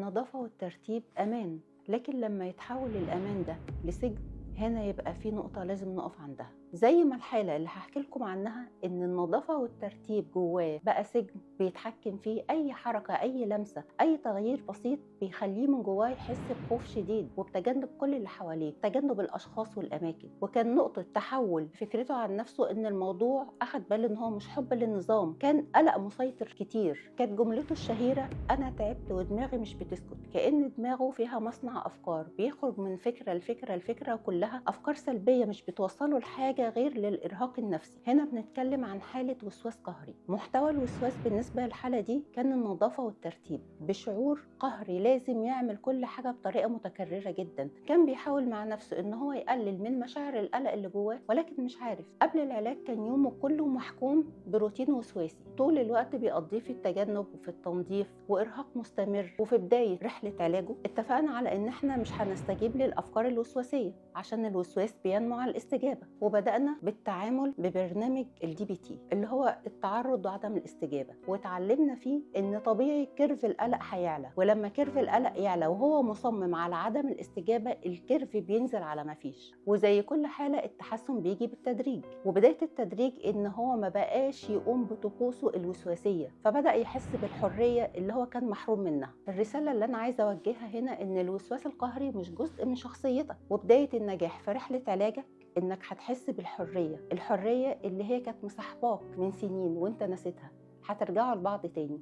النظافة والترتيب أمان، لكن لما يتحول الأمان ده لسجن هنا يبقى في نقطة لازم نقف عندها. زي ما الحالة اللي هحكي لكم عنها إن النظافة والترتيب جواه بقى سجن بيتحكم فيه أي حركة، أي لمسة، أي تغيير بسيط بيخليه من جواه يحس بخوف شديد وبتجنب كل اللي حواليه، تجنب الأشخاص والأماكن. وكان نقطة تحول فكرته عن نفسه إن الموضوع أخد باله إن هو مش حب للنظام، كان قلق مسيطر كتير. كانت جملته الشهيرة أنا تعبت ودماغي مش بتسكت، كأن دماغه فيها مصنع أفكار بيخرج من فكرة لفكرة، الفكرة كلها أفكار سلبية مش بتوصله لحاجة غير للإرهاق النفسي. هنا بنتكلم عن حالة وسواس قهري. محتوى الوسواس بالنسبة للحالة دي كان النظافة والترتيب، بشعور قهري لازم يعمل كل حاجة بطريقة متكررة جدا. كان بيحاول مع نفسه إن هو يقلل من مشاعر القلق اللي جواه، ولكن مش عارف. قبل العلاج كان يومه كله محكوم بروتين وسواسي طول الوقت بيقضيه في التجنب وفي التنظيف وإرهاق مستمر. وفي بداية رحلة علاجه اتفقنا على إن احنا مش هنستجيب للأفكار الوسواسية عشان الوسواس بينمو على الاستجابة، وبدأنا بالتعامل ببرنامج الDBT اللي هو التعرض وعدم الاستجابة. وتعلمنا فيه إن طبيعي كيرف القلق هيعلى، ولما كيرف القلق يعلى وهو مصمم على عدم الاستجابة الكيرف بينزل على ما فيش. وزي كل حالة التحسن بيجي بالتدريج، وبداية التدريج إن هو ما بقاش يقوم بطقوسه الوسواسية، فبدأ يحس بالحرية اللي هو كان محروم منها. الرسالة اللي أنا عايزة أوجهها هنا إن الوسواس القهري مش جزء من شخصيتك، وبداية النجاح في رحلة علاجك إنك هتحس بالحرية، الحرية اللي هي كانت مصاحباك من سنين وإنت نسيتها، هترجعوا لبعض تاني.